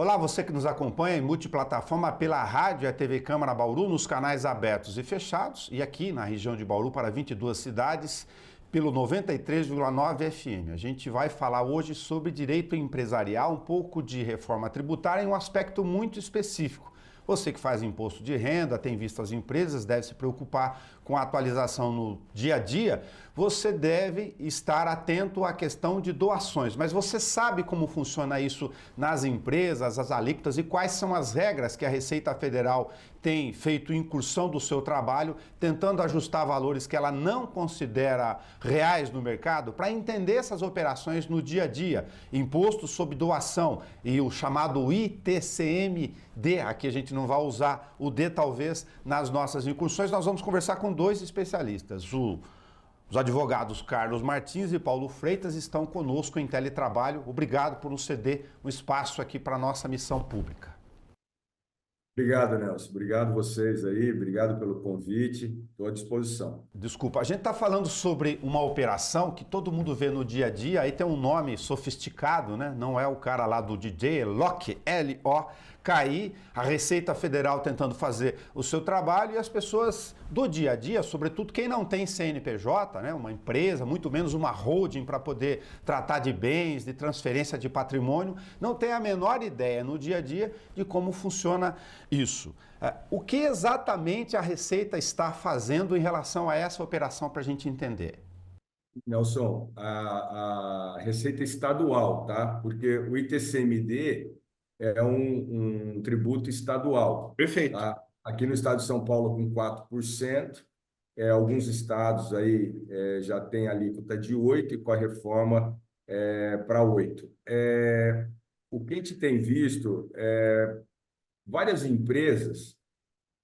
Olá, você que nos acompanha em multiplataforma pela rádio e a TV Câmara Bauru, nos canais abertos e fechados, e aqui na região de Bauru para 22 cidades, pelo 93,9 FM. A gente vai falar hoje sobre direito empresarial, um pouco de reforma tributária em um aspecto muito específico. Você que faz imposto de renda, tem visto as empresas, deve se preocupar com a atualização no dia a dia. Você deve estar atento à questão de doações. Mas você sabe como funciona isso nas empresas, as alíquotas e quais são as regras que a Receita Federal tem feito incursão do seu trabalho, tentando ajustar valores que ela não considera reais no mercado, para entender essas operações no dia a dia. Imposto sobre doação e o chamado ITCMD, aqui a gente não vai usar o D talvez nas nossas incursões. Nós vamos conversar com dois especialistas. Os advogados Carlos Martins e Paulo Freitas estão conosco em teletrabalho. Obrigado por nos ceder um espaço aqui para a nossa missão pública. Obrigado, Nelson. Obrigado vocês aí, obrigado pelo convite. Estou à disposição. Desculpa, a gente está falando sobre uma operação que todo mundo vê no dia a dia, aí tem um nome sofisticado, né? Não é o cara lá do DJ, é LOCI, L-O-K-I, a Receita Federal tentando fazer o seu trabalho e as pessoas do dia a dia, sobretudo quem não tem CNPJ, né? Uma empresa, muito menos uma holding para poder tratar de bens, de transferência de patrimônio, não tem a menor ideia no dia a dia de como funciona isso. O que exatamente a Receita está fazendo em relação a essa operação para a gente entender? Nelson, a Receita Estadual, tá? Porque o ITCMD é um tributo estadual. Perfeito. Tá? Aqui no estado de São Paulo, com 4%, alguns estados aí já têm alíquota de 8% e com a reforma para 8%. O que a gente tem visto várias empresas,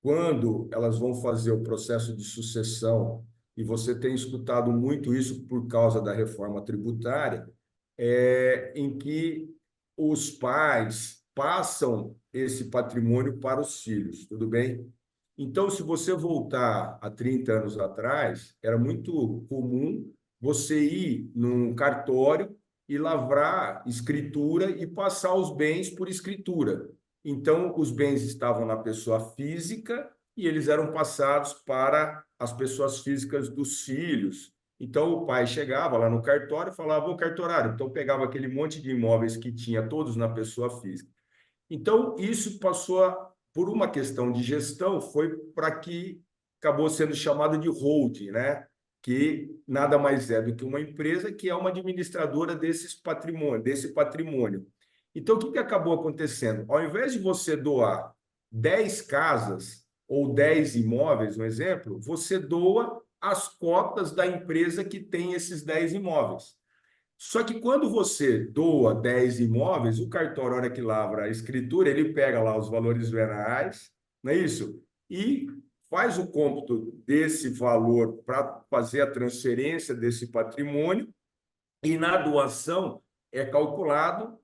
quando elas vão fazer o processo de sucessão, e você tem escutado muito isso por causa da reforma tributária, em que os pais passam esse patrimônio para os filhos, tudo bem? Então, se você voltar a 30 anos atrás, era muito comum você ir num cartório e lavrar escritura e passar os bens por escritura. Então, os bens estavam na pessoa física e eles eram passados para as pessoas físicas dos filhos. Então, o pai chegava lá no cartório e falava, ô cartorário, então pegava aquele monte de imóveis que tinha todos na pessoa física. Então, isso por uma questão de gestão, foi para que acabou sendo chamado de holding, né? Que nada mais é do que uma empresa que é uma administradora desse patrimônio. Então, o que acabou acontecendo? Ao invés de você doar 10 casas ou 10 imóveis, um exemplo, você doa as cotas da empresa que tem esses 10 imóveis. Só que quando você doa 10 imóveis, o cartório, na hora que lavra a escritura, ele pega lá os valores venais, não é isso? E faz o cômputo desse valor para fazer a transferência desse patrimônio e na doação é calculado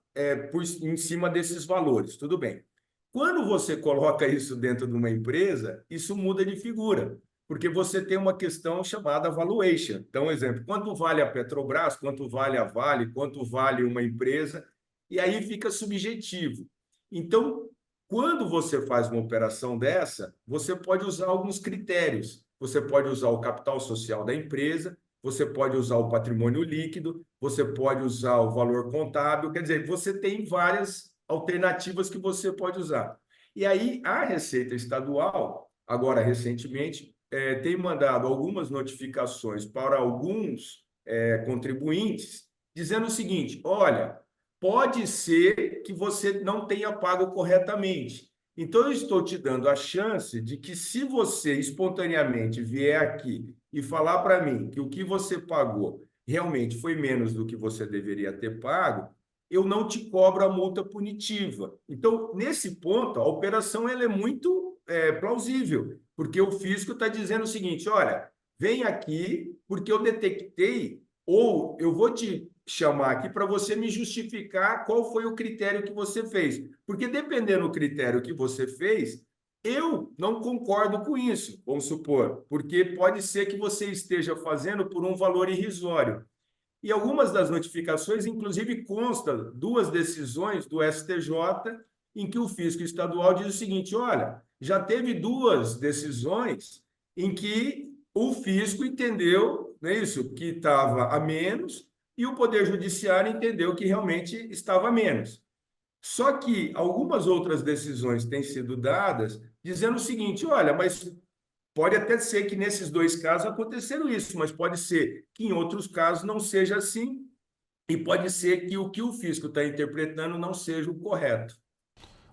em cima desses valores, tudo bem. Quando você coloca isso dentro de uma empresa, isso muda de figura, porque você tem uma questão chamada valuation. Então, exemplo, quanto vale a Petrobras, quanto vale a Vale, quanto vale uma empresa, e aí fica subjetivo. Então, quando você faz uma operação dessa, você pode usar alguns critérios. Você pode usar o capital social da empresa, você pode usar o patrimônio líquido, você pode usar o valor contábil, quer dizer, você tem várias alternativas que você pode usar. E aí, a Receita Estadual, agora recentemente, tem mandado algumas notificações para alguns contribuintes, dizendo o seguinte, olha, pode ser que você não tenha pago corretamente. Então, eu estou te dando a chance de que, se você espontaneamente vier aqui e falar para mim que o que você pagou realmente foi menos do que você deveria ter pago, eu não te cobro a multa punitiva. Então, nesse ponto, a operação ela é muito plausível, porque o fisco está dizendo o seguinte, olha, vem aqui porque eu detectei, ou eu vou te chamar aqui para você me justificar qual foi o critério que você fez. Porque dependendo do critério que você fez, eu não concordo com isso, vamos supor, porque pode ser que você esteja fazendo por um valor irrisório. E algumas das notificações, inclusive, consta duas decisões do STJ em que o fisco estadual diz o seguinte: olha, já teve duas decisões em que o fisco entendeu, não é isso, que estava a menos e o Poder Judiciário entendeu que realmente estava a menos. Só que algumas outras decisões têm sido dadas dizendo o seguinte: olha, mas pode até ser que nesses dois casos aconteceram isso, mas pode ser que em outros casos não seja assim, e pode ser que o fisco está interpretando não seja o correto.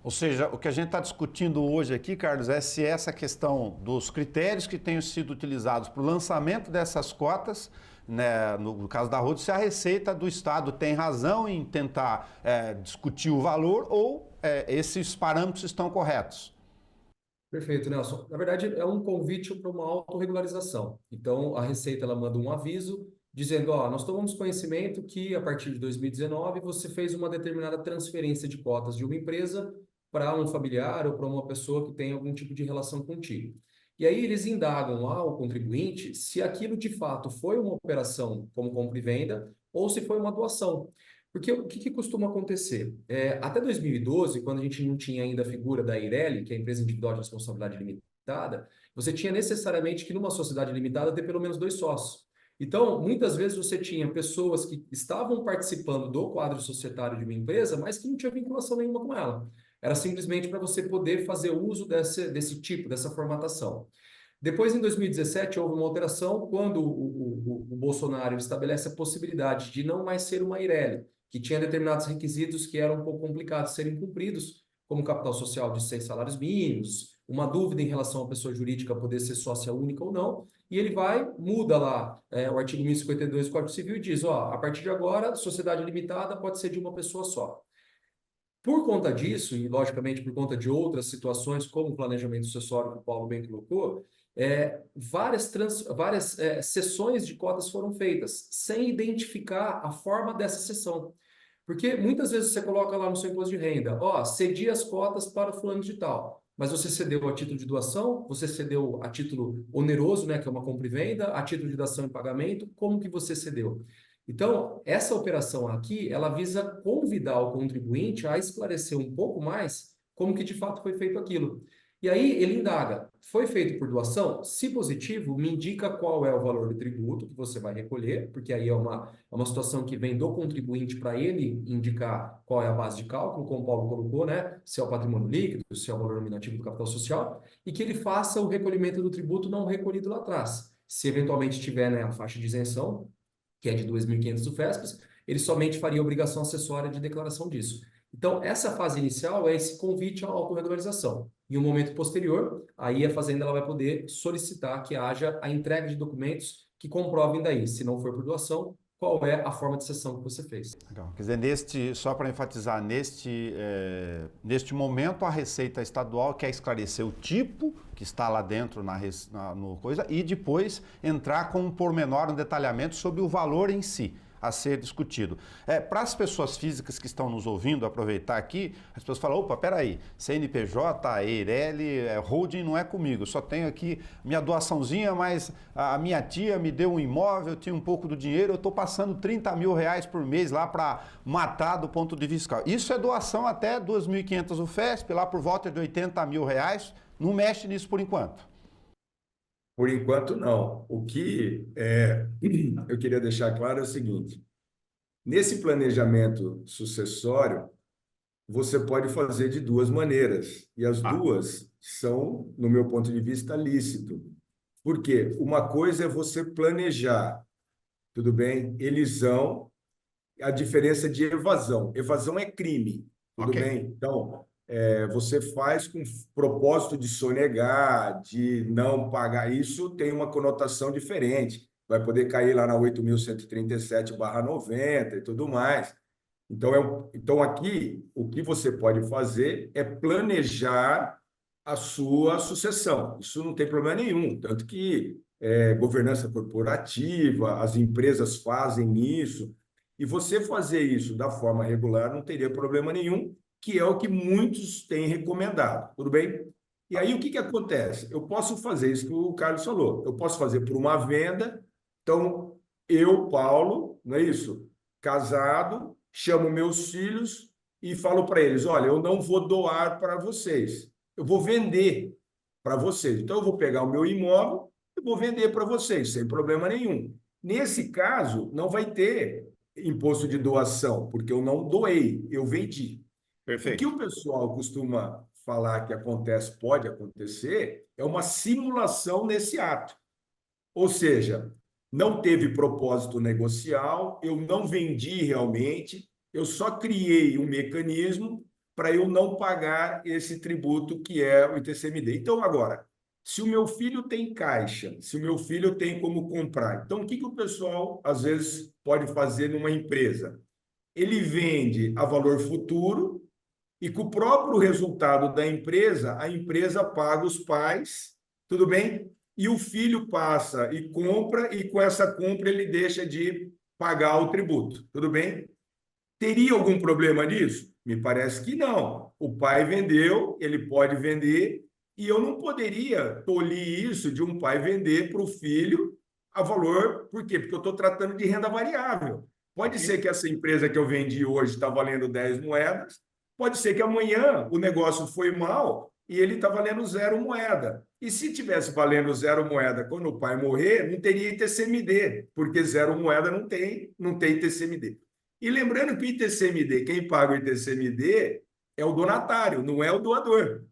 Ou seja, o que a gente está discutindo hoje aqui, Carlos, é se essa questão dos critérios que tenham sido utilizados para o lançamento dessas cotas, né, no caso da Rhodes, se a Receita do Estado tem razão em tentar discutir o valor ou esses parâmetros estão corretos. Perfeito, Nelson. Na verdade, é um convite para uma autorregularização. Então, a Receita ela manda um aviso dizendo: ó, nós tomamos conhecimento que a partir de 2019 você fez uma determinada transferência de cotas de uma empresa para um familiar ou para uma pessoa que tem algum tipo de relação contigo. E aí eles indagam lá o contribuinte se aquilo de fato foi uma operação como compra e venda ou se foi uma doação. Porque o que costuma acontecer? Até 2012, quando a gente não tinha ainda a figura da Eireli, que é a empresa individual de responsabilidade limitada, você tinha necessariamente que numa sociedade limitada ter pelo menos dois sócios. Então, muitas vezes você tinha pessoas que estavam participando do quadro societário de uma empresa, mas que não tinha vinculação nenhuma com ela. Era simplesmente para você poder fazer uso desse tipo, dessa formatação. Depois, em 2017, houve uma alteração quando o Bolsonaro estabelece a possibilidade de não mais ser uma Eireli, que tinha determinados requisitos que eram um pouco complicados de serem cumpridos, como capital social de 6 salários mínimos, uma dúvida em relação à pessoa jurídica poder ser sócia única ou não, e ele muda lá o artigo 1052 do Código Civil e diz: ó, a partir de agora, sociedade limitada pode ser de uma pessoa só. Por conta disso, e logicamente por conta de outras situações, como o planejamento sucessório que o Paulo bem colocou, várias cessões de cotas foram feitas, sem identificar a forma dessa cessão. Porque muitas vezes você coloca lá no seu imposto de renda: ó, cedi as cotas para o fulano de tal, mas você cedeu a título de doação, você cedeu a título oneroso, né, que é uma compra e venda, a título de dação e pagamento, como que você cedeu? Então, essa operação aqui, ela visa convidar o contribuinte a esclarecer um pouco mais como que de fato foi feito aquilo. E aí ele indaga: foi feito por doação? Se positivo, me indica qual é o valor do tributo que você vai recolher, porque aí é uma situação que vem do contribuinte para ele indicar qual é a base de cálculo, como o Paulo colocou, né? Se é o patrimônio líquido, se é o valor nominativo do capital social, e que ele faça o recolhimento do tributo não recolhido lá atrás. Se eventualmente tiver, né, a faixa de isenção, que é de 2.500 do FESPAS, ele somente faria obrigação acessória de declaração disso. Então, essa fase inicial é esse convite à autorregularização. Em um momento posterior, aí a Fazenda ela vai poder solicitar que haja a entrega de documentos que comprovem daí, se não for por doação, qual é a forma de cessão que você fez. Legal. Quer dizer, só para enfatizar, neste momento a Receita Estadual quer esclarecer o tipo que está lá dentro no coisa e depois entrar com um pormenor, um detalhamento sobre o valor em si a ser discutido. Para as pessoas físicas que estão nos ouvindo, aproveitar aqui, as pessoas falam: opa, peraí, CNPJ, Eireli, holding não é comigo, só tenho aqui minha doaçãozinha, mas a minha tia me deu um imóvel, eu tinha um pouco do dinheiro, eu estou passando 30 mil reais por mês lá para matar do ponto de vista fiscal. Isso é doação até 2.500 do FESP, lá por volta de 80 mil reais, não mexe nisso por enquanto. Por enquanto, não. O que eu queria deixar claro é o seguinte: nesse planejamento sucessório, você pode fazer de duas maneiras, e as duas são, no meu ponto de vista, lícito. Por quê? Uma coisa é você planejar, tudo bem? Elisão, a diferença de evasão. Evasão é crime, tudo Ok. bem? Então, você faz com propósito de sonegar, de não pagar. Isso tem uma conotação diferente. Vai poder cair lá na 8.137/90 e tudo mais. Então, aqui, o que você pode fazer é planejar a sua sucessão. Isso não tem problema nenhum. Tanto que governança corporativa, as empresas fazem isso. E você fazer isso da forma regular não teria problema nenhum, que é o que muitos têm recomendado. Tudo bem? E aí, o que acontece? Eu posso fazer isso que o Carlos falou. Eu posso fazer por uma venda. Então, eu, Paulo, não é isso? Casado, chamo meus filhos e falo para eles: olha, eu não vou doar para vocês, eu vou vender para vocês. Então, eu vou pegar o meu imóvel e vou vender para vocês, sem problema nenhum. Nesse caso, não vai ter imposto de doação, porque eu não doei, eu vendi. O que Perfeito. o pessoal costuma falar que acontece, pode acontecer, é uma simulação nesse ato. Ou seja, não teve propósito negocial, eu não vendi realmente, eu só criei um mecanismo para eu não pagar esse tributo que é o ITCMD. Então, agora, se o meu filho tem caixa, se o meu filho tem como comprar, então o que o pessoal às vezes pode fazer numa empresa? Ele vende a valor futuro e com o próprio resultado da empresa, a empresa paga os pais, tudo bem? E o filho passa e compra, e com essa compra ele deixa de pagar o tributo, tudo bem? Teria algum problema nisso? Me parece que não. O pai vendeu, ele pode vender, e eu não poderia tolir isso de um pai vender para o filho a valor, por quê? Porque eu estou tratando de renda variável. Pode ser que essa empresa que eu vendi hoje está valendo 10 moedas, pode ser que amanhã o negócio foi mal e ele está valendo 0 moeda. E se tivesse valendo 0 moeda quando o pai morrer, não teria ITCMD, porque 0 moeda não tem ITCMD. E lembrando que o ITCMD, quem paga o ITCMD é o donatário, não é o doador.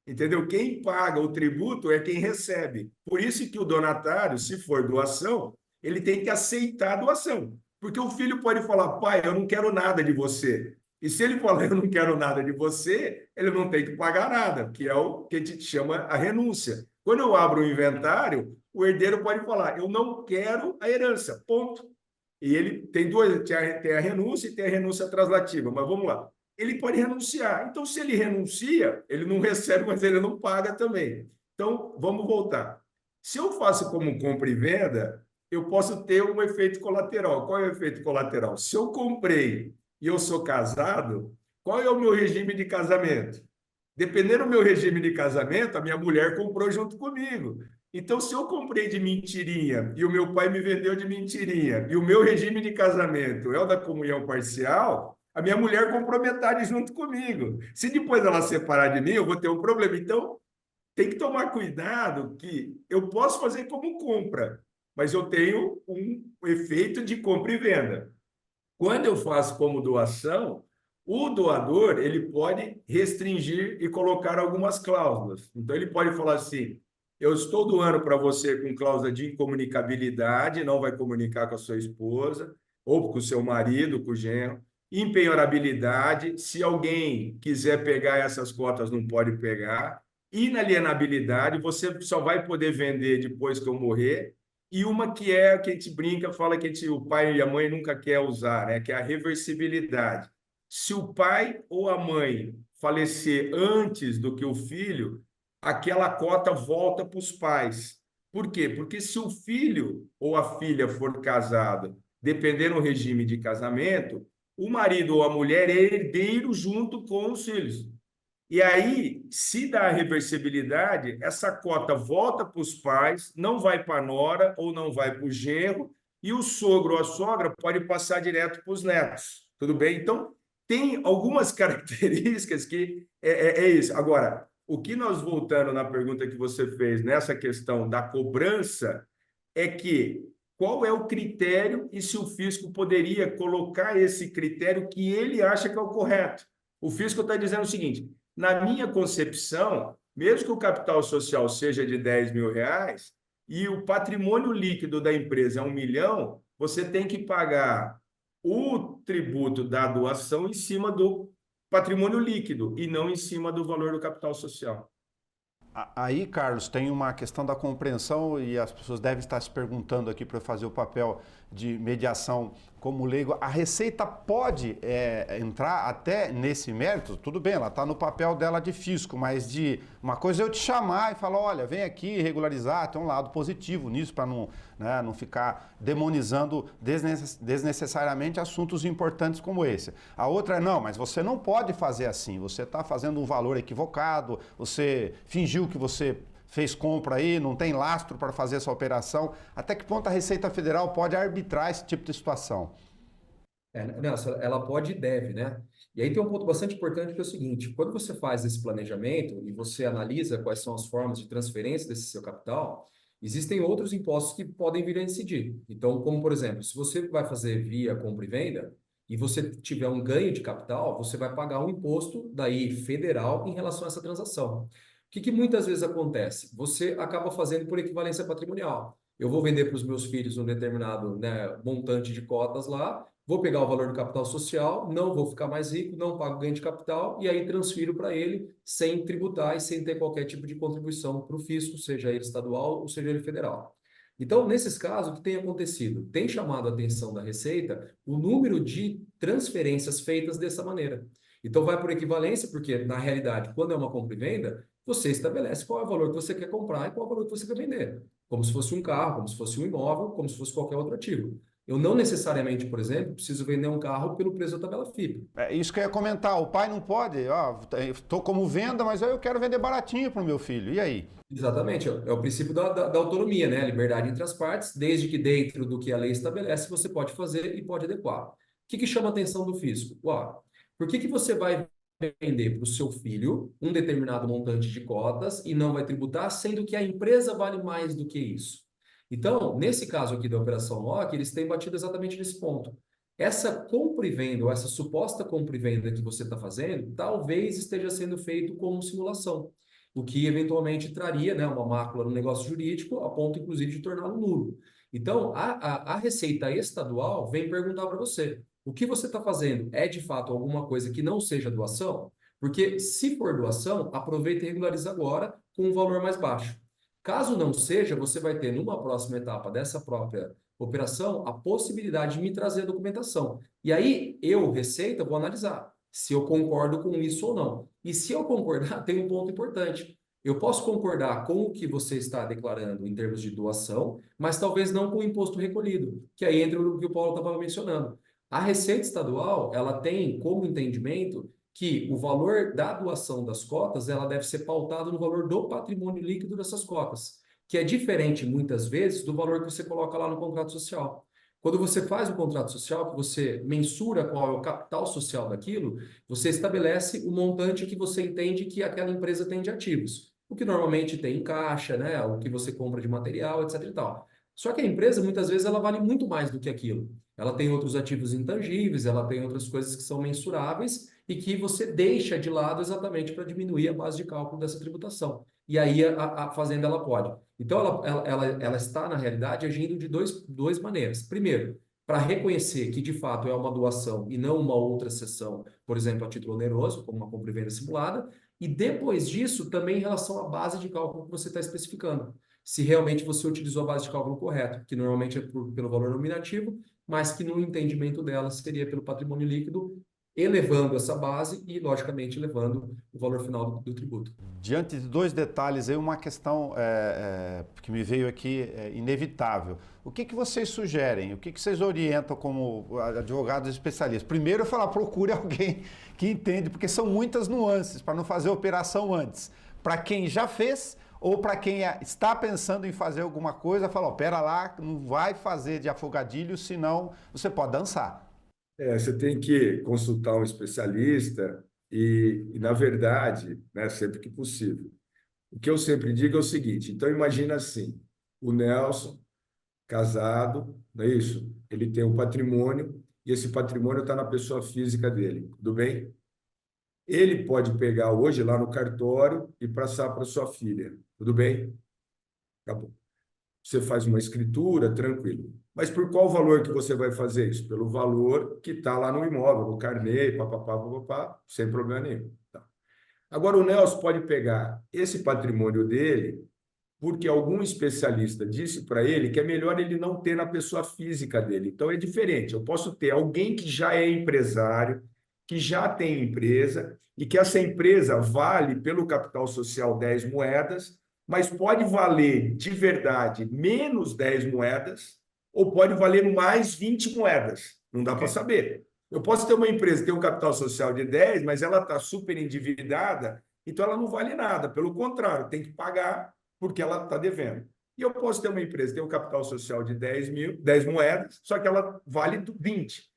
Entendeu? Quem paga o tributo é quem recebe. Por isso que o donatário, se for doação, ele tem que aceitar a doação. Porque o filho pode falar: pai, eu não quero nada de você. E se ele falar: eu não quero nada de você, ele não tem que pagar nada, que é o que a gente chama a renúncia. Quando eu abro o inventário, o herdeiro pode falar: eu não quero a herança, ponto. E ele tem duas: tem a renúncia e tem a renúncia translativa. Mas vamos lá. Ele pode renunciar. Então, se ele renuncia, ele não recebe, mas ele não paga também. Então, vamos voltar. Se eu faço como compra e venda, eu posso ter um efeito colateral. Qual é o efeito colateral? Se eu comprei e eu sou casado, qual é o meu regime de casamento? Dependendo do meu regime de casamento, a minha mulher comprou junto comigo. Então, se eu comprei de mentirinha e o meu pai me vendeu de mentirinha, e o meu regime de casamento é o da comunhão parcial, a minha mulher comprou metade junto comigo. Se depois ela separar de mim, eu vou ter um problema. Então, tem que tomar cuidado que eu posso fazer como compra, mas eu tenho um efeito de compra e venda. Quando eu faço como doação, o doador ele pode restringir e colocar algumas cláusulas. Então, ele pode falar assim: eu estou doando para você com cláusula de incomunicabilidade, não vai comunicar com a sua esposa, ou com o seu marido, com o genro. Impenhorabilidade, se alguém quiser pegar essas cotas, não pode pegar. Inalienabilidade, você só vai poder vender depois que eu morrer. E uma que é que a gente brinca, fala que o pai e a mãe nunca quer usar, né? Que é a reversibilidade. Se o pai ou a mãe falecer antes do que o filho, aquela cota volta para os pais. Por quê? Porque se o filho ou a filha for casado, dependendo do regime de casamento, o marido ou a mulher é herdeiro junto com os filhos. E aí, se dá a reversibilidade, essa cota volta para os pais, não vai para a nora ou não vai para o genro, e o sogro ou a sogra pode passar direto para os netos. Tudo bem? Então, tem algumas características que é isso. Agora, o que nós voltando na pergunta que você fez, nessa questão da cobrança, é que qual é o critério e se o fisco poderia colocar esse critério que ele acha que é o correto. O fisco está dizendo o seguinte: na minha concepção, mesmo que o capital social seja de 10 mil reais e o patrimônio líquido da empresa é 1 milhão, você tem que pagar o tributo da doação em cima do patrimônio líquido e não em cima do valor do capital social. Aí, Carlos, tem uma questão da compreensão e as pessoas devem estar se perguntando aqui para fazer o papel de mediação como leigo. A Receita pode entrar até nesse mérito? Tudo bem, ela está no papel dela de fisco, mas de uma coisa é eu te chamar e falar: olha, vem aqui regularizar, tem um lado positivo nisso para não ficar demonizando desnecessariamente assuntos importantes como esse. A outra é: não, mas você não pode fazer assim, você está fazendo um valor equivocado, você fingiu que você fez compra aí, não tem lastro para fazer essa operação. Até que ponto a Receita Federal pode arbitrar esse tipo de situação? Nelson, ela pode e deve, né? E aí tem um ponto bastante importante que é o seguinte: quando você faz esse planejamento e você analisa quais são as formas de transferência desse seu capital, existem outros impostos que podem vir a incidir. Então, como por exemplo, se você vai fazer via compra e venda e você tiver um ganho de capital, você vai pagar um imposto daí federal em relação a essa transação. O que muitas vezes acontece? Você acaba fazendo por equivalência patrimonial. Eu vou vender para os meus filhos um determinado, né, montante de cotas lá. Vou pegar o valor do capital social, não vou ficar mais rico, não pago ganho de capital e aí transfiro para ele sem tributar e sem ter qualquer tipo de contribuição para o fisco, seja ele estadual ou seja ele federal. Então, nesses casos, o que tem acontecido? Tem chamado a atenção da Receita o número de transferências feitas dessa maneira. Então, vai por equivalência, porque na realidade, quando é uma compra e venda, você estabelece qual é o valor que você quer comprar e qual é o valor que você quer vender. Como se fosse um carro, como se fosse um imóvel, como se fosse qualquer outro ativo. Eu não necessariamente, por exemplo, preciso vender um carro pelo preço da tabela FIP. É isso que eu ia comentar. O pai não pode, ó, estou como venda, mas eu quero vender baratinho para o meu filho. E aí? Exatamente, é o princípio da autonomia, né? A liberdade entre as partes, desde que dentro do que a lei estabelece, você pode fazer e pode adequar. O que chama a atenção do fisco? Uau, por que você vai vender para o seu filho um determinado montante de cotas e não vai tributar, sendo que a empresa vale mais do que isso? Então, nesse caso aqui da Operação Lock, eles têm batido exatamente nesse ponto. Essa compra e venda, ou essa suposta compra e venda que você está fazendo, talvez esteja sendo feito como simulação, o que eventualmente traria, né, uma mácula no negócio jurídico, a ponto, inclusive, de torná-lo nulo. Então, a Receita Estadual vem perguntar para você, o que você está fazendo é, de fato, alguma coisa que não seja doação? Porque, se for doação, aproveita e regulariza agora com um valor mais baixo. Caso não seja, você vai ter, numa próxima etapa dessa própria operação, a possibilidade de me trazer a documentação. E aí, eu, Receita, vou analisar se eu concordo com isso ou não. E se eu concordar, tem um ponto importante. Eu posso concordar com o que você está declarando em termos de doação, mas talvez não com o imposto recolhido, que aí entra o que o Paulo estava mencionando. A Receita Estadual, ela tem como entendimento que o valor da doação das cotas, ela deve ser pautado no valor do patrimônio líquido dessas cotas, que é diferente, muitas vezes, do valor que você coloca lá no contrato social. Quando você faz o contrato social, que você mensura qual é o capital social daquilo, você estabelece o montante que você entende que aquela empresa tem de ativos. O que normalmente tem em caixa, né? O que você compra de material, etc e tal. Só que a empresa, muitas vezes, ela vale muito mais do que aquilo. Ela tem outros ativos intangíveis, ela tem outras coisas que são mensuráveis e que você deixa de lado exatamente para diminuir a base de cálculo dessa tributação. E aí a fazenda ela pode. Então ela está, na realidade, agindo de duas maneiras. Primeiro, para reconhecer que de fato é uma doação e não uma outra cessão, por exemplo, a título oneroso, como uma compra e venda simulada, e depois disso, também em relação à base de cálculo que você está especificando. Se realmente você utilizou a base de cálculo correta, que normalmente é pelo valor nominativo, mas que no entendimento dela seria pelo patrimônio líquido, elevando essa base e, logicamente, elevando o valor final do tributo. Diante de dois detalhes, aí uma questão que me veio aqui inevitável. O que vocês sugerem? O que vocês orientam como advogados especialistas? Primeiro, eu falar, procure alguém que entende, porque são muitas nuances para não fazer a operação antes. Para quem já fez ou para quem está pensando em fazer alguma coisa, fala, pera lá, não vai fazer de afogadilho, senão você pode dançar. Você tem que consultar um especialista e na verdade, né, sempre que possível. O que eu sempre digo é o seguinte, então imagina assim, o Nelson, casado, não é isso? Ele tem um patrimônio e esse patrimônio está na pessoa física dele, tudo bem? Ele pode pegar hoje lá no cartório e passar para sua filha, tudo bem? Acabou. Você faz uma escritura, tranquilo. Mas por qual valor que você vai fazer isso? Pelo valor que está lá no imóvel, no carnê, papapá, papapá, sem problema nenhum. Tá. Agora, o Nelson pode pegar esse patrimônio dele, porque algum especialista disse para ele que é melhor ele não ter na pessoa física dele. Então, é diferente. Eu posso ter alguém que já é empresário, que já tem empresa, e que essa empresa vale pelo capital social 10 moedas, mas pode valer de verdade menos 10 moedas ou pode valer mais 20 moedas. Não dá para saber. Eu posso ter uma empresa que tem um capital social de 10, mas ela está super endividada, então ela não vale nada. Pelo contrário, tem que pagar porque ela está devendo. E eu posso ter uma empresa que tem um capital social de 10 moedas, só que ela vale 20.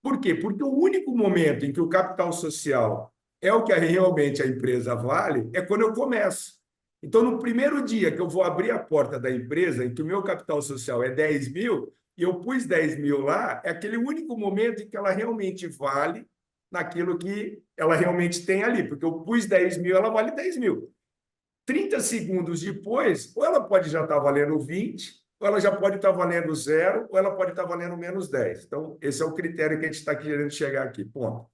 Por quê? Porque o único momento em que o capital social é o que realmente a empresa vale é quando eu começo. Então, no primeiro dia que eu vou abrir a porta da empresa, em que o meu capital social é 10 mil, e eu pus 10 mil lá, é aquele único momento em que ela realmente vale naquilo que ela realmente tem ali, porque eu pus 10 mil, ela vale 10 mil. 30 segundos depois, ou ela pode já estar valendo 20, ou ela já pode estar valendo zero, ou ela pode estar valendo menos 10. Então, esse é o critério que a gente está querendo chegar aqui. Ponto.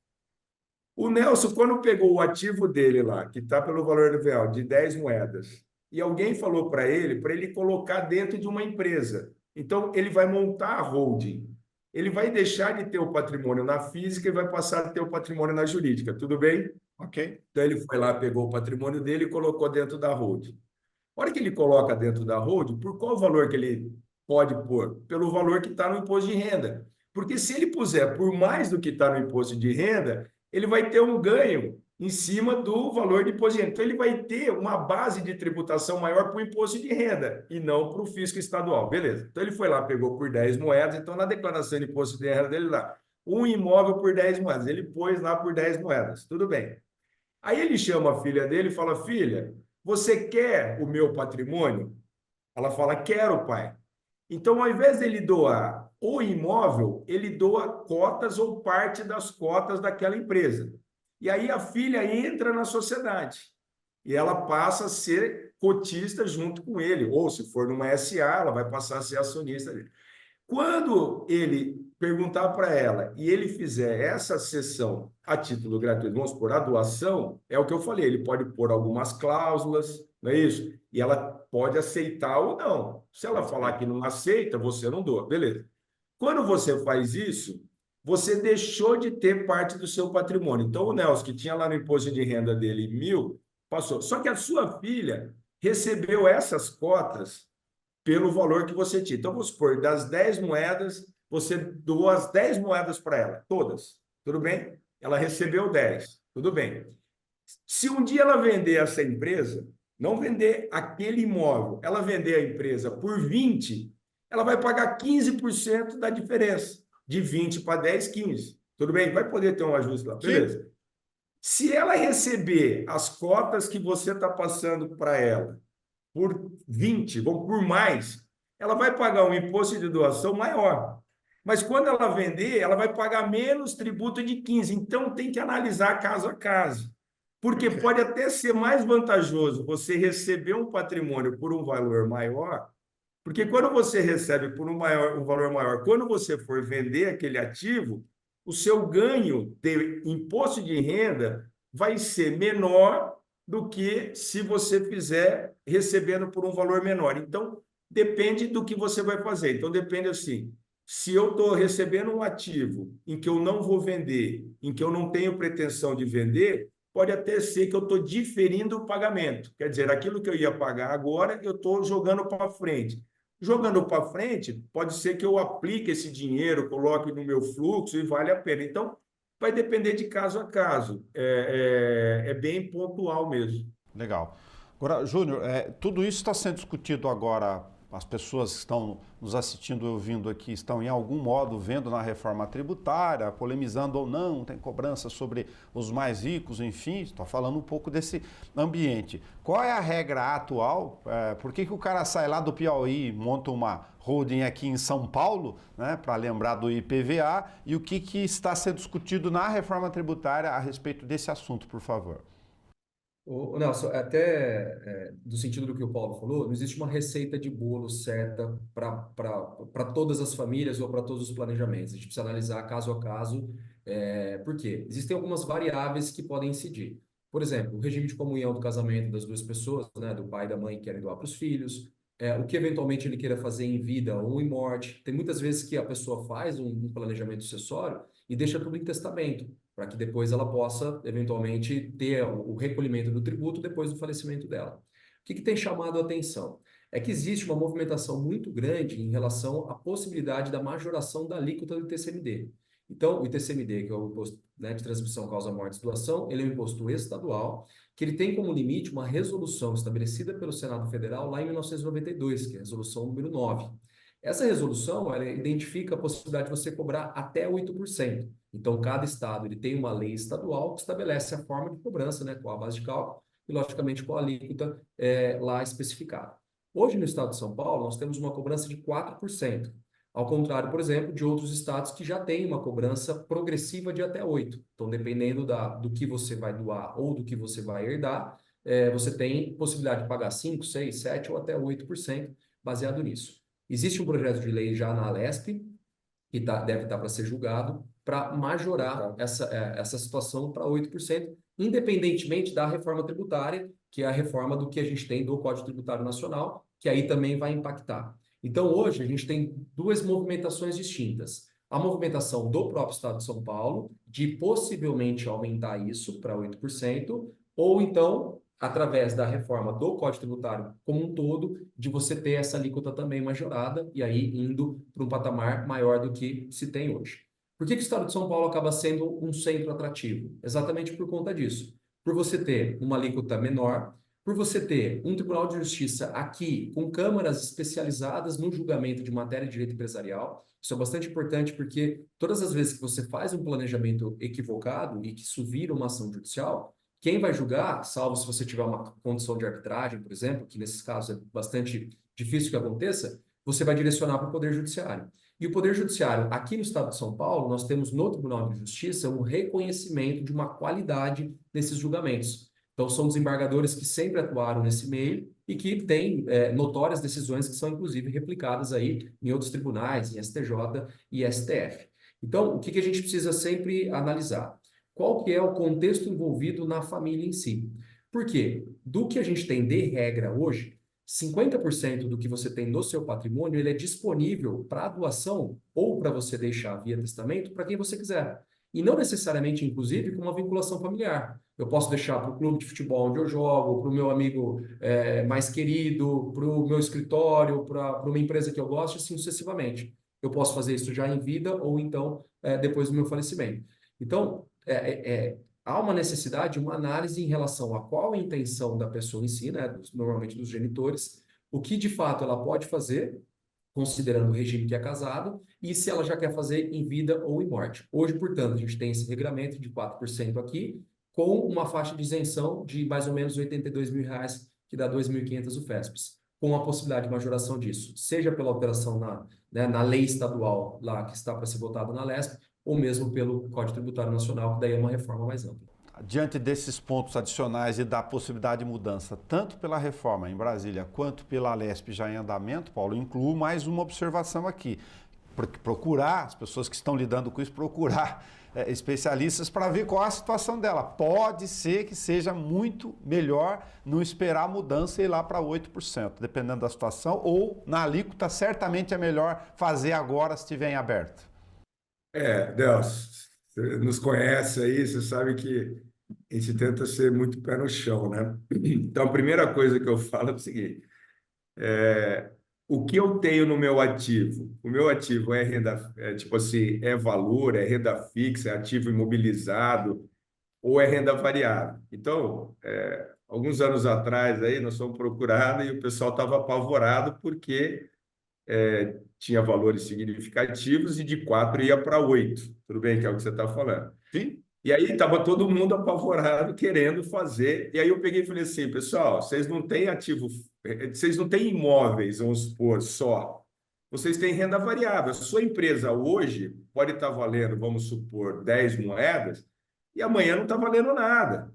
O Nelson, quando pegou o ativo dele lá, que está pelo valor real de 10 moedas, e alguém falou para ele colocar dentro de uma empresa. Então, ele vai montar a holding. Ele vai deixar de ter o patrimônio na física e vai passar a ter o patrimônio na jurídica. Tudo bem? Ok. Então, ele foi lá, pegou o patrimônio dele e colocou dentro da holding. A hora que ele coloca dentro da holding, por qual valor que ele pode pôr? Pelo valor que está no imposto de renda. Porque se ele puser por mais do que está no imposto de renda, ele vai ter um ganho em cima do valor de imposto de renda. Então, ele vai ter uma base de tributação maior para o imposto de renda e não para o fisco estadual. Beleza. Então, ele foi lá, pegou por 10 moedas. Então, na declaração de imposto de renda dele lá, um imóvel por 10 moedas. Ele pôs lá por 10 moedas. Tudo bem. Aí ele chama a filha dele e fala: filha, você quer o meu patrimônio? Ela fala: quero, pai. Então, ao invés dele doar o imóvel, ele doa cotas ou parte das cotas daquela empresa. E aí a filha entra na sociedade e ela passa a ser cotista junto com ele, ou se for numa SA, ela vai passar a ser acionista dele. Quando ele perguntar para ela e ele fizer essa sessão a título gratuito, vamos supor, a doação, é o que eu falei, ele pode pôr algumas cláusulas, não é isso? E ela pode aceitar ou não. Se ela falar que não aceita, você não doa, beleza. Quando você faz isso, você deixou de ter parte do seu patrimônio. Então, o Nelson, que tinha lá no imposto de renda dele 1.000, passou. Só que a sua filha recebeu essas cotas pelo valor que você tinha. Então, vamos supor, das 10 moedas, você doou as 10 moedas para ela, todas. Tudo bem? Ela recebeu 10. Tudo bem. Se um dia ela vender essa empresa, não vender aquele imóvel, ela vender a empresa por 20, ela vai pagar 15% da diferença. De 20 para 10, 15. Tudo bem? Vai poder ter um ajuste lá. Sim. Beleza. Se ela receber as cotas que você está passando para ela por 20, ou por mais, ela vai pagar um imposto de doação maior. Mas quando ela vender, ela vai pagar menos tributo de 15. Então tem que analisar caso a caso. Porque pode até ser mais vantajoso você receber um patrimônio por um valor maior, porque quando você recebe por um valor maior, quando você for vender aquele ativo, o seu ganho de imposto de renda vai ser menor do que se você fizer recebendo por um valor menor. Então, depende do que você vai fazer. Então, depende assim, se eu estou recebendo um ativo em que eu não vou vender, em que eu não tenho pretensão de vender, pode até ser que eu estou diferindo o pagamento. Quer dizer, aquilo que eu ia pagar agora, eu estou jogando para frente. Jogando para frente, pode ser que eu aplique esse dinheiro, coloque no meu fluxo e vale a pena. Então, vai depender de caso a caso. É bem pontual mesmo. Legal. Agora, Júnior, tudo isso está sendo discutido agora. As pessoas que estão nos assistindo e ouvindo aqui estão, em algum modo, vendo na reforma tributária, polemizando ou não, tem cobrança sobre os mais ricos, enfim, estou falando um pouco desse ambiente. Qual é a regra atual? Por que o cara sai lá do Piauí, monta uma holding aqui em São Paulo, né, para lembrar do IPVA, e o que está sendo discutido na reforma tributária a respeito desse assunto, por favor? Nelson, até do sentido do que o Paulo falou, não existe uma receita de bolo certa para todas as famílias ou para todos os planejamentos. A gente precisa analisar caso a caso, por quê? Existem algumas variáveis que podem incidir. Por exemplo, o regime de comunhão do casamento das duas pessoas, né, do pai e da mãe que querem doar para os filhos, o que eventualmente ele queira fazer em vida ou em morte. Tem muitas vezes que a pessoa faz um planejamento sucessório e deixa tudo em testamento, para que depois ela possa, eventualmente, ter o recolhimento do tributo depois do falecimento dela. O que tem chamado a atenção? É que existe uma movimentação muito grande em relação à possibilidade da majoração da alíquota do ITCMD. Então, o ITCMD, que é o Imposto, né, de Transmissão, Causa, Morte e Doação, ele é um imposto estadual, que ele tem como limite uma resolução estabelecida pelo Senado Federal lá em 1992, que é a resolução número 9. Essa resolução, ela identifica a possibilidade de você cobrar até 8%. Então, cada estado ele tem uma lei estadual que estabelece a forma de cobrança, né, com a base de cálculo e, logicamente, com a alíquota lá especificada. Hoje, no estado de São Paulo, nós temos uma cobrança de 4%. Ao contrário, por exemplo, de outros estados que já têm uma cobrança progressiva de até 8%. Então, dependendo do que você vai doar ou do que você vai herdar, você tem possibilidade de pagar 5, 6, 7 ou até 8% baseado nisso. Existe um projeto de lei já na Alesp, que deve estar para ser julgado, para majorar essa situação para 8%, independentemente da reforma tributária, que é a reforma do que a gente tem do Código Tributário Nacional, que aí também vai impactar. Então, hoje, a gente tem duas movimentações distintas. A movimentação do próprio Estado de São Paulo, de possivelmente aumentar isso para 8%, ou então, através da reforma do Código Tributário como um todo, de você ter essa alíquota também majorada, e aí indo para um patamar maior do que se tem hoje. Por que o Estado de São Paulo acaba sendo um centro atrativo? Exatamente por conta disso. Por você ter uma alíquota menor, por você ter um Tribunal de Justiça aqui com câmaras especializadas no julgamento de matéria de direito empresarial. Isso é bastante importante porque todas as vezes que você faz um planejamento equivocado e que isso vira uma ação judicial, quem vai julgar, salvo se você tiver uma condição de arbitragem, por exemplo, que nesses casos é bastante difícil que aconteça, você vai direcionar para o Poder Judiciário. E o Poder Judiciário, aqui no Estado de São Paulo, nós temos no Tribunal de Justiça um reconhecimento de uma qualidade nesses julgamentos. Então, são desembargadores que sempre atuaram nesse meio e que têm notórias decisões que são, inclusive, replicadas aí em outros tribunais, em STJ e STF. Então, o que a gente precisa sempre analisar? Qual que é o contexto envolvido na família em si? Por quê? Do que a gente tem de regra hoje, 50% do que você tem no seu patrimônio, ele é disponível para doação ou para você deixar via testamento para quem você quiser. E não necessariamente, inclusive, com uma vinculação familiar. Eu posso deixar para o clube de futebol onde eu jogo, para o meu amigo mais querido, para o meu escritório, para uma empresa que eu gosto, assim sucessivamente. Eu posso fazer isso já em vida ou então depois do meu falecimento. Então, há uma necessidade, uma análise em relação a qual a intenção da pessoa em si, né, normalmente dos genitores, o que de fato ela pode fazer, considerando o regime que é casado, e se ela já quer fazer em vida ou em morte. Hoje, portanto, a gente tem esse regramento de 4% aqui, com uma faixa de isenção de mais ou menos R$ 82.000, que dá 2.500 UFESPs, com a possibilidade de majoração disso, seja pela alteração na lei estadual lá que está para ser votada na LESP, ou mesmo pelo Código Tributário Nacional, que daí é uma reforma mais ampla. Diante desses pontos adicionais e da possibilidade de mudança, tanto pela reforma em Brasília quanto pela Alesp já em andamento, Paulo, incluo mais uma observação aqui. Procurar, as pessoas que estão lidando com isso, procurar especialistas para ver qual é a situação dela. Pode ser que seja muito melhor não esperar a mudança e ir lá para 8%, dependendo da situação, ou na alíquota certamente é melhor fazer agora se estiver em aberto. Delcio, você nos conhece aí, você sabe que a gente tenta ser muito pé no chão, né? Então, a primeira coisa que eu falo é o seguinte: o que eu tenho no meu ativo? O meu ativo é renda, tipo assim, é valor, é renda fixa, é ativo imobilizado ou é renda variável? Então, alguns anos atrás aí nós fomos procurados e o pessoal estava apavorado porque tinha valores significativos e de 4 ia para 8. Tudo bem, que é o que você está falando. Sim. E aí estava todo mundo apavorado, querendo fazer. E aí eu peguei e falei assim, pessoal, vocês não têm ativo, vocês não têm imóveis, vamos supor, só. Vocês têm renda variável. A sua empresa hoje pode estar valendo, vamos supor, 10 moedas, e amanhã não está valendo nada.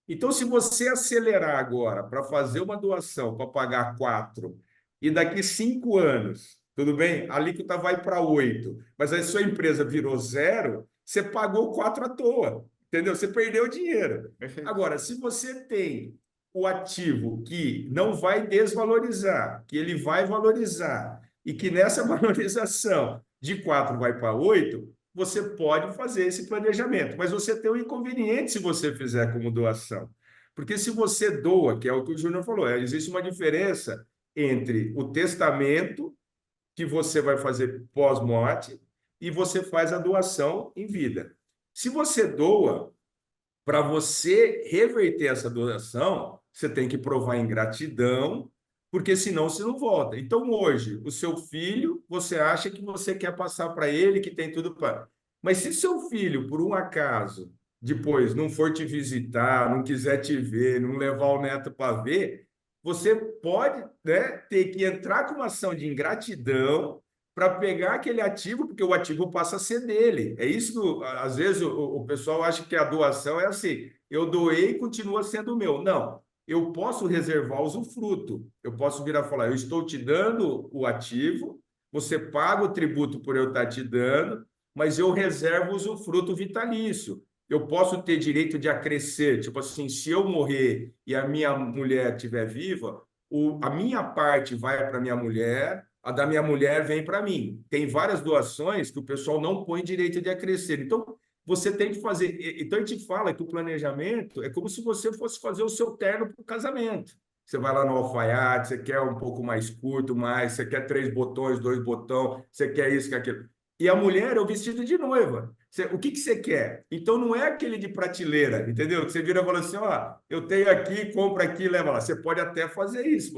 Então, se você acelerar agora para fazer uma doação para pagar 4 e daqui 5 anos, tudo bem? A alíquota vai para 8, mas a sua empresa virou 0, você pagou 4 à toa, entendeu? Você perdeu o dinheiro. Perfeito. Agora, se você tem o ativo que não vai desvalorizar, que ele vai valorizar, e que nessa valorização de 4 vai para 8, você pode fazer esse planejamento, mas você tem um inconveniente se você fizer como doação. Porque se você doa, que é o que o Júnior falou, existe uma diferença entre o testamento, que você vai fazer pós-morte, e você faz a doação em vida. Se você doa, para você reverter essa doação, você tem que provar ingratidão, porque senão você não volta. Então, hoje, o seu filho você acha que você quer passar para ele, que tem tudo para. Mas se seu filho, por um acaso, depois não for te visitar, não quiser te ver, não levar o neto para ver, você pode, né, ter que entrar com uma ação de ingratidão para pegar aquele ativo, porque o ativo passa a ser dele. É isso que, às vezes, o pessoal acha que a doação é assim, eu doei e continua sendo meu. Não, eu posso reservar o usufruto. Eu posso virar e falar, eu estou te dando o ativo, você paga o tributo por eu estar te dando, mas eu reservo o usufruto vitalício. Eu posso ter direito de acrescer, tipo assim, se eu morrer e a minha mulher estiver viva, a minha parte vai para minha mulher, a da minha mulher vem para mim. Tem várias doações que o pessoal não põe direito de acrescer. Então, você tem que fazer. Então, a gente fala que o planejamento é como se você fosse fazer o seu terno para o casamento. Você vai lá no alfaiate, você quer um pouco mais curto, mais, você quer 3 botões, 2 botões, você quer isso, quer aquilo. E a mulher é o vestido de noiva. O que você quer? Então não é aquele de prateleira, entendeu? Que você vira e fala assim: ó, eu tenho aqui, compra aqui, leva lá. Você pode até fazer isso,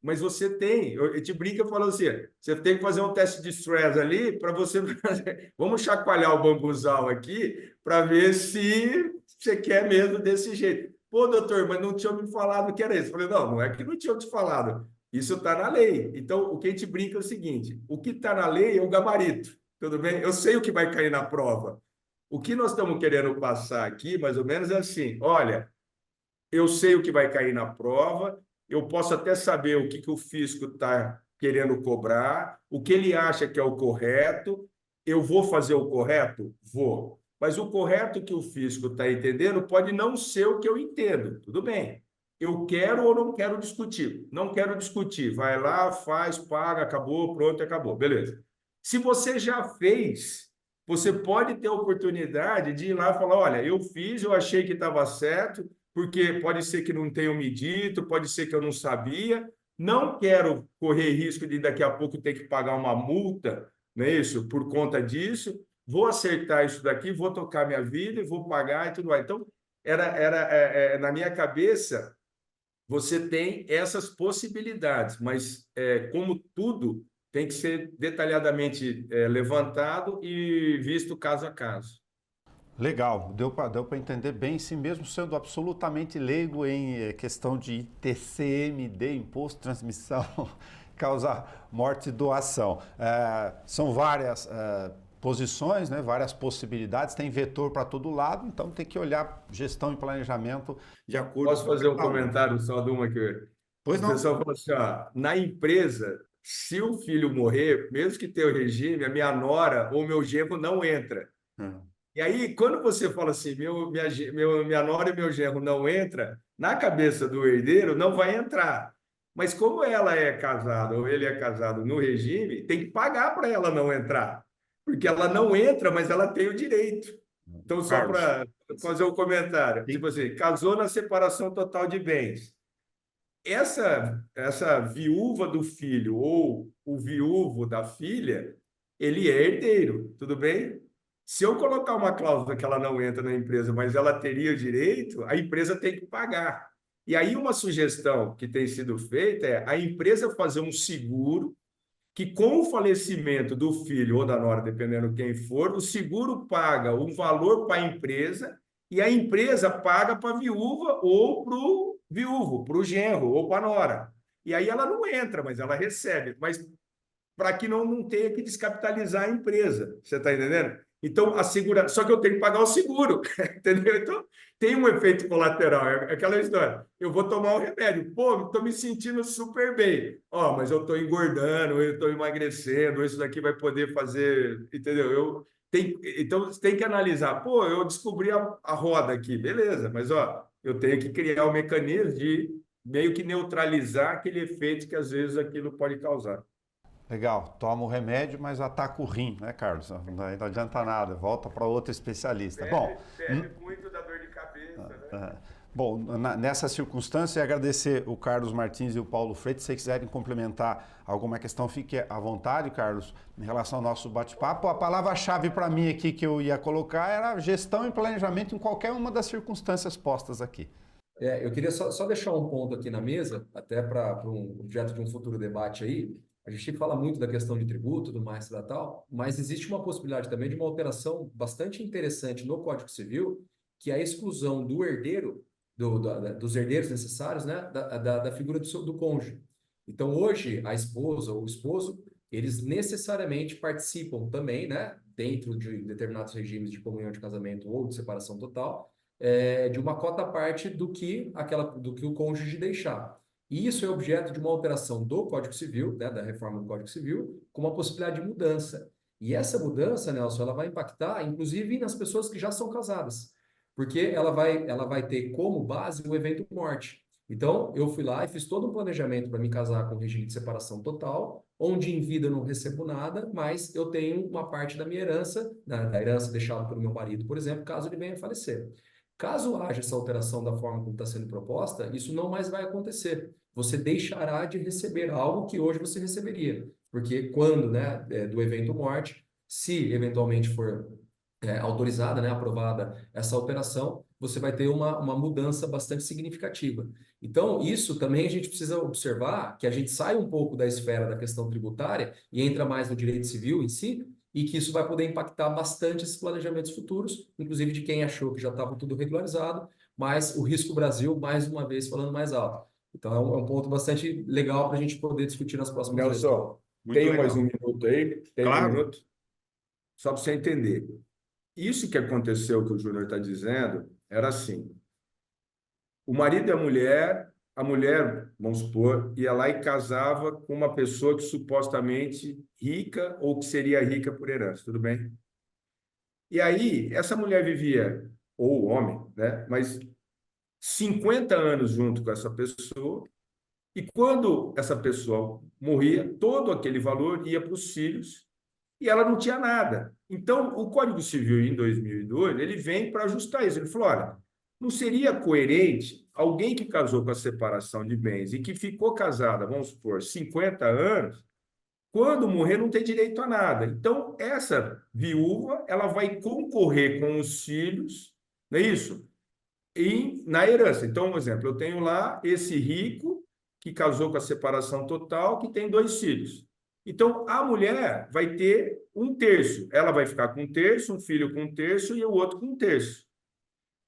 mas você tem. Eu te brinco e falo assim: você tem que fazer um teste de stress ali para você fazer. Vamos chacoalhar o bambuzal aqui para ver se você quer mesmo desse jeito. Pô, doutor, mas não tinha me falado que era isso. Eu falei: não, não é que não tinha te falado. Isso está na lei. Então, o que a gente brinca é o seguinte: o que está na lei é o gabarito. Tudo bem? Eu sei o que vai cair na prova. O que nós estamos querendo passar aqui, mais ou menos, é assim: olha, eu sei o que vai cair na prova, eu posso até saber o que o fisco está querendo cobrar, o que ele acha que é o correto. Eu vou fazer o correto? Vou. Mas o correto que o fisco está entendendo pode não ser o que eu entendo. Tudo bem. Eu quero ou não quero discutir? Não quero discutir. Vai lá, faz, paga, acabou, pronto, acabou. Beleza. Se você já fez, você pode ter a oportunidade de ir lá e falar: olha, eu fiz, eu achei que estava certo, porque pode ser que não tenham me dito, pode ser que eu não sabia, não quero correr risco de daqui a pouco ter que pagar uma multa, não é isso? Por conta disso, vou acertar isso daqui, vou tocar minha vida e vou pagar e tudo mais. Então, na minha cabeça, você tem essas possibilidades, mas como tudo tem que ser detalhadamente levantado e visto caso a caso. Legal, deu para entender bem, sim, mesmo sendo absolutamente leigo em questão de ITCMD, Imposto de Transmissão, Causa Morte e Doação. São várias posições, né, várias possibilidades, tem vetor para todo lado, então tem que olhar gestão e planejamento de acordo Posso com fazer um cada um. comentário só de uma que Pois o não? pessoal fala assim: ó, na empresa, se o filho morrer, mesmo que tenha o regime, a minha nora ou meu genro não entra. Hum. E aí, quando você fala assim, minha nora e meu genro não entra, na cabeça do herdeiro não vai entrar. Mas como ela é casada ou ele é casado no regime, tem que pagar para ela não entrar. Porque ela não entra, mas ela tem o direito. Então, só Carlos, para fazer um comentário, tipo sim. assim, casou na separação total de bens. Essa viúva do filho ou o viúvo da filha, ele é herdeiro, tudo bem? Se eu colocar uma cláusula que ela não entra na empresa, mas ela teria o direito, a empresa tem que pagar. E aí uma sugestão que tem sido feita é a empresa fazer um seguro que, com o falecimento do filho ou da nora, dependendo quem for, o seguro paga um valor para a empresa e a empresa paga para a viúva ou para o viúvo, para o genro ou para a nora. E aí ela não entra, mas ela recebe. Mas para que não tenha que descapitalizar a empresa. Você está entendendo? Então, a segurança. Só que eu tenho que pagar o seguro, entendeu? Então, tem um efeito colateral. É aquela história. Eu vou tomar um remédio. Pô, estou me sentindo super bem. Ó, mas eu estou engordando, eu estou emagrecendo, isso daqui vai poder fazer. Entendeu? Então, você tem que analisar. Pô, eu descobri a roda aqui, beleza, mas ó, eu tenho que criar um mecanismo de meio que neutralizar aquele efeito que às vezes aquilo pode causar. Legal, toma o remédio, mas ataca o rim, né, Carlos? Não adianta nada, volta para outro especialista. Bom, Perde muito da dor de cabeça, né? bom, nessa circunstância, agradecer o Carlos Martins e o Paulo Freitas. Se vocês quiserem complementar alguma questão, fique à vontade, Carlos, em relação ao nosso bate-papo. A palavra-chave para mim aqui que eu ia colocar era gestão e planejamento em qualquer uma das circunstâncias postas aqui. Eu queria só deixar um ponto aqui na mesa, até para um objeto de um futuro debate aí. a gente fala muito da questão de tributo, do mais tal, mas existe uma possibilidade também de uma alteração bastante interessante no Código Civil, que é a exclusão do herdeiro, dos herdeiros necessários, né, da figura do cônjuge. Então, hoje, a esposa ou o esposo, eles necessariamente participam também, né, dentro de determinados regimes de comunhão de casamento ou de separação total, de uma cota parte do que o cônjuge deixar. E isso é objeto de uma alteração do Código Civil, né, da reforma do Código Civil, com uma possibilidade de mudança. E essa mudança, Nelson, ela vai impactar, inclusive, nas pessoas que já são casadas, porque ela vai ter como base o evento morte. Então, eu fui lá e fiz todo um planejamento para me casar com um regime de separação total, onde em vida eu não recebo nada, mas eu tenho uma parte da minha herança, da herança deixada pelo meu marido, por exemplo, caso ele venha a falecer. Caso haja essa alteração da forma como está sendo proposta, isso não mais vai acontecer. Você deixará de receber algo que hoje você receberia. Porque quando, né, do evento morte, se eventualmente for autorizada, né, aprovada essa alteração, você vai ter uma mudança bastante significativa. Então, isso também a gente precisa observar, que a gente sai um pouco da esfera da questão tributária e entra mais no direito civil em si, e que isso vai poder impactar bastante esses planejamentos futuros, inclusive de quem achou que já estava tudo regularizado, mas o risco Brasil, mais uma vez, falando mais alto. Então, é um ponto bastante legal para a gente poder discutir nas próximas vezes. Nelson, Muito tenho mais legal. um minuto aí? Tem um Claro. minuto? Só para você entender. Isso que aconteceu, que o Júnior está dizendo, era assim: o marido e a mulher, vamos supor, ia lá e casava com uma pessoa que supostamente rica ou que seria rica por herança, tudo bem? E aí, essa mulher vivia, ou o homem, né? Mas 50 anos junto com essa pessoa, e quando essa pessoa morria, todo aquele valor ia para os filhos e ela não tinha nada. Então, o Código Civil, em 2002, ele vem para ajustar isso. Ele falou, olha, não seria coerente alguém que casou com a separação de bens e que ficou casada, vamos supor, 50 anos, quando morrer não ter direito a nada. Então, essa viúva, ela vai concorrer com os filhos, não é isso? E na herança. Então, um exemplo, eu tenho lá esse rico que casou com a separação total, que tem 2 filhos. Então, a mulher vai ter 1/3. Ela vai ficar com 1/3, um filho com 1/3 e o outro com 1/3.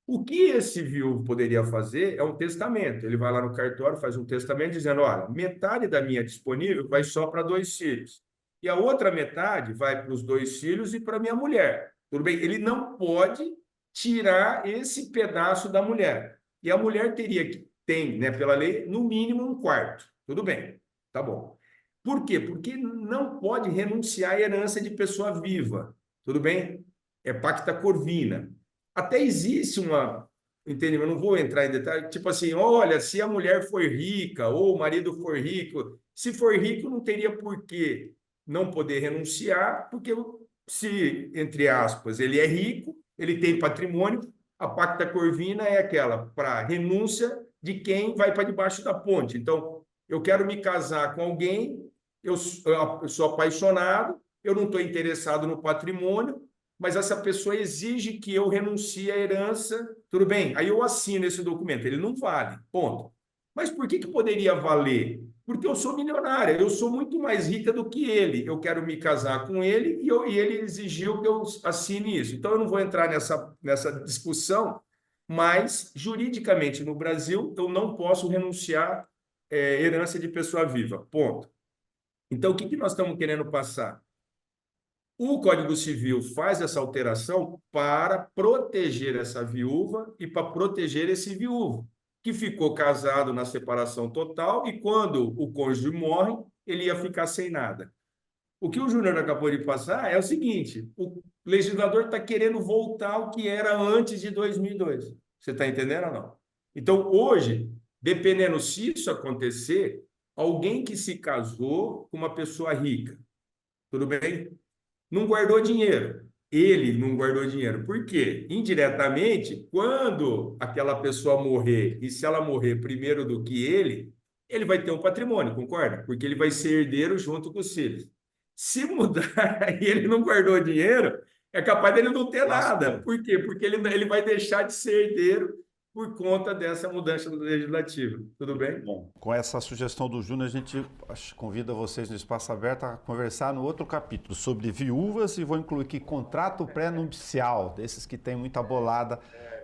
O que esse viúvo poderia fazer é um testamento. Ele vai lá no cartório, faz um testamento dizendo, olha, metade da minha disponível vai só para 2 filhos. E a outra metade vai para os 2 filhos e para minha mulher. Tudo bem? Ele não pode tirar esse pedaço da mulher. E a mulher tem, né, pela lei, no mínimo 1/4. Tudo bem, tá bom. Por quê? Porque não pode renunciar à herança de pessoa viva. Tudo bem? É pacta corvina. Até existe entendeu? Eu não vou entrar em detalhe, tipo assim, olha, se a mulher for rica ou o marido for rico, se for rico não teria por que não poder renunciar, porque se, entre aspas, ele é rico, ele tem patrimônio, a pacta corvina é aquela para renúncia de quem vai para debaixo da ponte. Então, eu quero me casar com alguém, eu sou apaixonado, eu não estou interessado no patrimônio, mas essa pessoa exige que eu renuncie à herança, tudo bem, aí eu assino esse documento, ele não vale, ponto. Mas por que poderia valer? Porque eu sou milionária, eu sou muito mais rica do que ele, eu quero me casar com ele e ele exigiu que eu assine isso. Então, eu não vou entrar nessa discussão, mas, juridicamente, no Brasil, eu não posso renunciar herança de pessoa viva, ponto. Então, o que nós estamos querendo passar? O Código Civil faz essa alteração para proteger essa viúva e para proteger esse viúvo, que ficou casado na separação total e quando o cônjuge morre, ele ia ficar sem nada. O que o Júnior acabou de passar é o seguinte, o legislador está querendo voltar ao que era antes de 2002. Você está entendendo ou não? Então, hoje, dependendo se isso acontecer, alguém que se casou com uma pessoa rica, tudo bem? Não guardou dinheiro. Ele não guardou dinheiro. Por quê? Indiretamente, quando aquela pessoa morrer, e se ela morrer primeiro do que ele vai ter um patrimônio, concorda? Porque ele vai ser herdeiro junto com os filhos. Se mudar e ele não guardou dinheiro, é capaz dele não ter nada. Por quê? Porque ele vai deixar de ser herdeiro por conta dessa mudança legislativa. Tudo bem? Bom, com essa sugestão do Júnior, a gente convida vocês no Espaço Aberto a conversar no outro capítulo sobre viúvas e vou incluir aqui contrato pré-nupcial, desses que tem muita bolada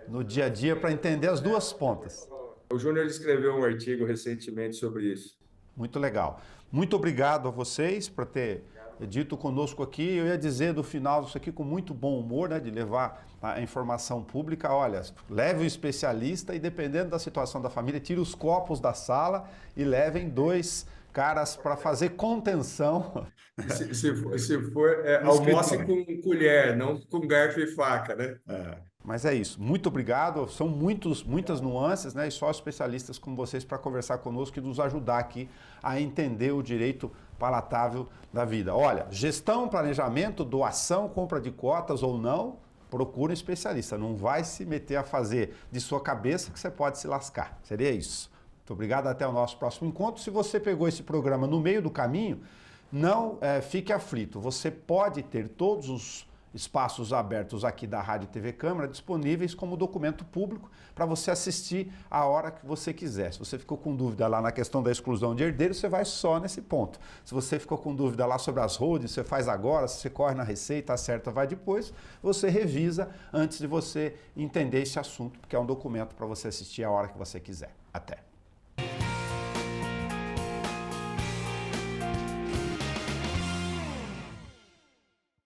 no dia a dia para entender as duas pontas. O Júnior escreveu um artigo recentemente sobre isso. Muito legal. Muito obrigado a vocês por ter dito conosco aqui. Eu ia dizer do final disso aqui com muito bom humor, né, de levar a informação pública. Olha, leve um especialista e, dependendo da situação da família, tire os copos da sala e levem 2 caras para fazer contenção. Se for, almoce com colher, não com garfo e faca, né? Mas é isso. Muito obrigado. São muitas nuances, né? E só especialistas como vocês para conversar conosco e nos ajudar aqui a entender o direito palatável da vida. Olha, gestão, planejamento, doação, compra de cotas ou não, procure um especialista. Não vai se meter a fazer de sua cabeça que você pode se lascar. Seria isso. Muito obrigado. Até o nosso próximo encontro. Se você pegou esse programa no meio do caminho, não fique aflito. Você pode ter todos os espaços abertos aqui da Rádio TV Câmara disponíveis como documento público para você assistir a hora que você quiser. Se você ficou com dúvida lá na questão da exclusão de herdeiros, você vai só nesse ponto. Se você ficou com dúvida lá sobre as holdings, você faz agora, se você corre na receita, acerta, vai depois, você revisa antes de você entender esse assunto, porque é um documento para você assistir a hora que você quiser. Até!